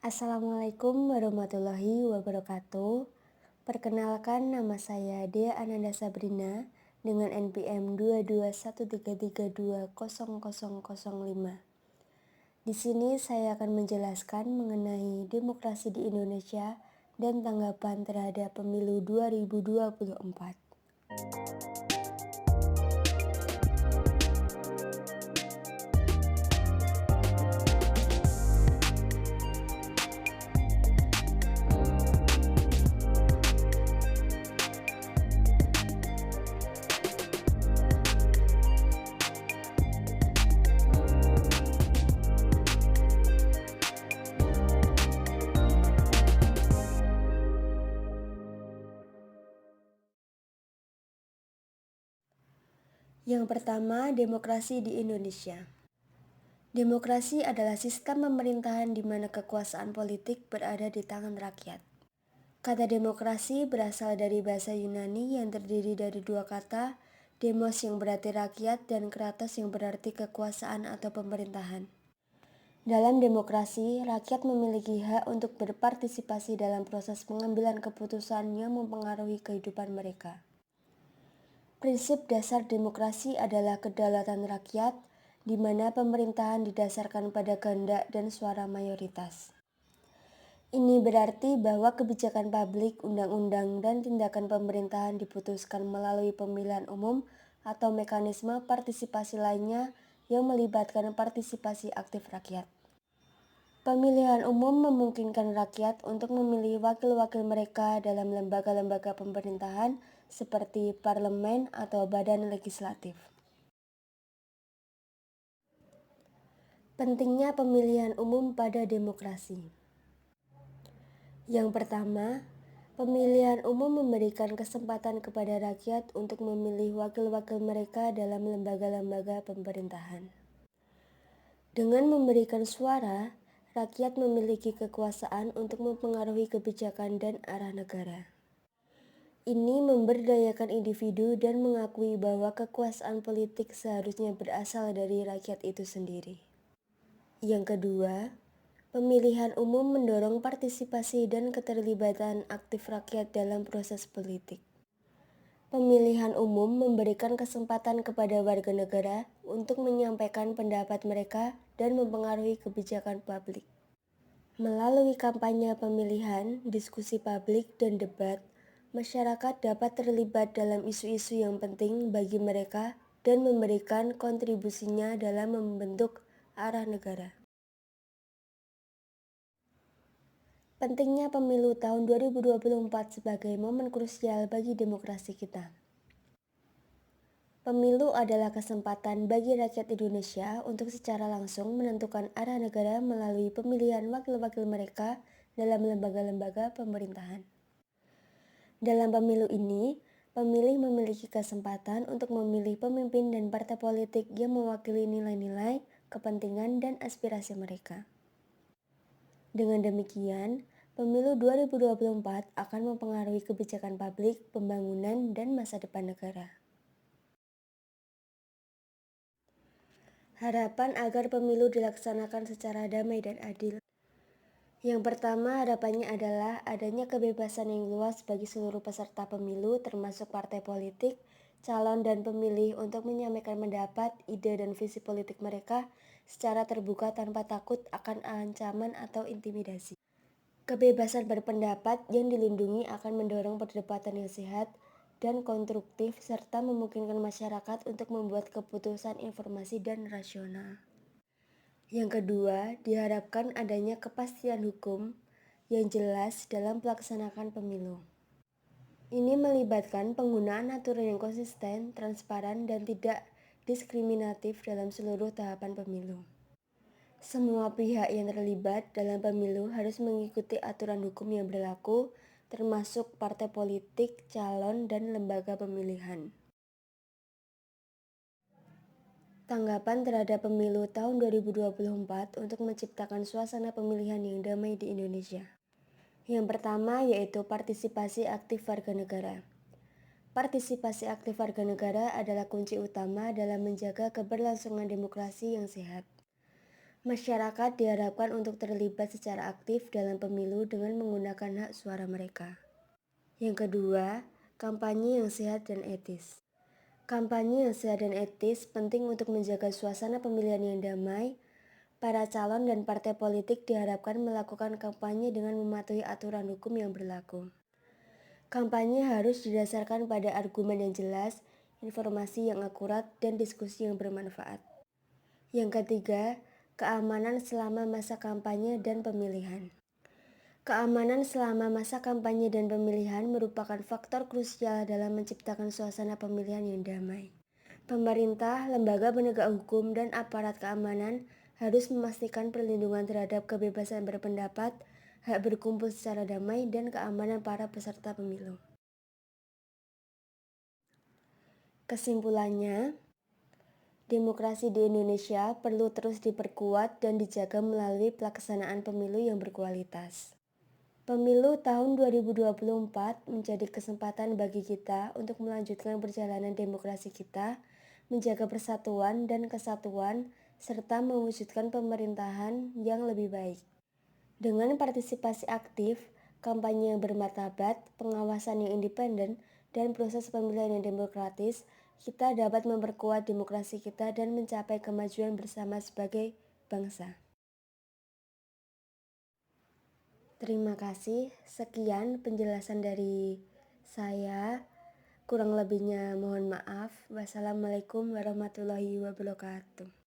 Assalamualaikum warahmatullahi wabarakatuh. Perkenalkan, nama saya Dea Ananda Sabrina dengan NPM 22133320005. Di sini saya akan menjelaskan mengenai demokrasi di Indonesia dan tanggapan terhadap pemilu 2024. Yang pertama, demokrasi di Indonesia. Demokrasi adalah sistem pemerintahan di mana kekuasaan politik berada di tangan rakyat. Kata demokrasi berasal dari bahasa Yunani yang terdiri dari dua kata, demos yang berarti rakyat dan kratos yang berarti kekuasaan atau pemerintahan. Dalam demokrasi, rakyat memiliki hak untuk berpartisipasi dalam proses pengambilan keputusan yang mempengaruhi kehidupan mereka. Prinsip dasar demokrasi adalah kedaulatan rakyat, di mana pemerintahan didasarkan pada kehendak dan suara mayoritas. Ini berarti bahwa kebijakan publik, undang-undang, dan tindakan pemerintahan diputuskan melalui pemilihan umum atau mekanisme partisipasi lainnya yang melibatkan partisipasi aktif rakyat. Pemilihan umum memungkinkan rakyat untuk memilih wakil-wakil mereka dalam lembaga-lembaga pemerintahan seperti parlemen atau badan legislatif. Pentingnya pemilihan umum pada demokrasi. Yang pertama, pemilihan umum memberikan kesempatan kepada rakyat untuk memilih wakil-wakil mereka dalam lembaga-lembaga pemerintahan. Dengan memberikan suara, rakyat memiliki kekuasaan untuk mempengaruhi kebijakan dan arah negara. Ini memberdayakan individu dan mengakui bahwa kekuasaan politik seharusnya berasal dari rakyat itu sendiri. Yang kedua, pemilihan umum mendorong partisipasi dan keterlibatan aktif rakyat dalam proses politik. Pemilihan umum memberikan kesempatan kepada warga negara untuk menyampaikan pendapat mereka dan mempengaruhi kebijakan publik. Melalui kampanye pemilihan, diskusi publik, dan debat, masyarakat dapat terlibat dalam isu-isu yang penting bagi mereka dan memberikan kontribusinya dalam membentuk arah negara. Pentingnya pemilu tahun 2024 sebagai momen krusial bagi demokrasi kita. Pemilu adalah kesempatan bagi rakyat Indonesia untuk secara langsung menentukan arah negara melalui pemilihan wakil-wakil mereka dalam lembaga-lembaga pemerintahan. Dalam pemilu ini, pemilih memiliki kesempatan untuk memilih pemimpin dan partai politik yang mewakili nilai-nilai, kepentingan, dan aspirasi mereka. Dengan demikian, pemilu 2024 akan mempengaruhi kebijakan publik, pembangunan, dan masa depan negara. Harapan agar pemilu dilaksanakan secara damai dan adil. Yang pertama, harapannya adalah adanya kebebasan yang luas bagi seluruh peserta pemilu termasuk partai politik, calon dan pemilih untuk menyampaikan pendapat, ide dan visi politik mereka secara terbuka tanpa takut akan ancaman atau intimidasi. Kebebasan berpendapat yang dilindungi akan mendorong perdebatan yang sehat dan konstruktif serta memungkinkan masyarakat untuk membuat keputusan informasi dan rasional. Yang kedua, diharapkan adanya kepastian hukum yang jelas dalam pelaksanaan pemilu. Ini melibatkan penggunaan aturan yang konsisten, transparan, dan tidak diskriminatif dalam seluruh tahapan pemilu. Semua pihak yang terlibat dalam pemilu harus mengikuti aturan hukum yang berlaku, termasuk partai politik, calon, dan lembaga pemilihan. Tanggapan terhadap pemilu tahun 2024 untuk menciptakan suasana pemilihan yang damai di Indonesia. Yang pertama yaitu partisipasi aktif warga negara. Partisipasi aktif warga negara adalah kunci utama dalam menjaga keberlangsungan demokrasi yang sehat. Masyarakat diharapkan untuk terlibat secara aktif dalam pemilu dengan menggunakan hak suara mereka. Yang kedua, kampanye yang sehat dan etis. Kampanye yang sehat dan etis penting untuk menjaga suasana pemilihan yang damai. Para calon dan partai politik diharapkan melakukan kampanye dengan mematuhi aturan hukum yang berlaku. Kampanye harus didasarkan pada argumen yang jelas, informasi yang akurat, dan diskusi yang bermanfaat. Yang ketiga, keamanan selama masa kampanye dan pemilihan. Keamanan selama masa kampanye dan pemilihan merupakan faktor krusial dalam menciptakan suasana pemilihan yang damai. Pemerintah, lembaga penegak hukum, dan aparat keamanan harus memastikan perlindungan terhadap kebebasan berpendapat, hak berkumpul secara damai, dan keamanan para peserta pemilu. Kesimpulannya, demokrasi di Indonesia perlu terus diperkuat dan dijaga melalui pelaksanaan pemilu yang berkualitas. Pemilu tahun 2024 menjadi kesempatan bagi kita untuk melanjutkan perjalanan demokrasi kita, menjaga persatuan dan kesatuan, serta mewujudkan pemerintahan yang lebih baik. Dengan partisipasi aktif, kampanye yang bermartabat, pengawasan yang independen, dan proses pemilihan yang demokratis, kita dapat memperkuat demokrasi kita dan mencapai kemajuan bersama sebagai bangsa. Terima kasih. Sekian penjelasan dari saya. Kurang lebihnya mohon maaf. Wassalamualaikum warahmatullahi wabarakatuh.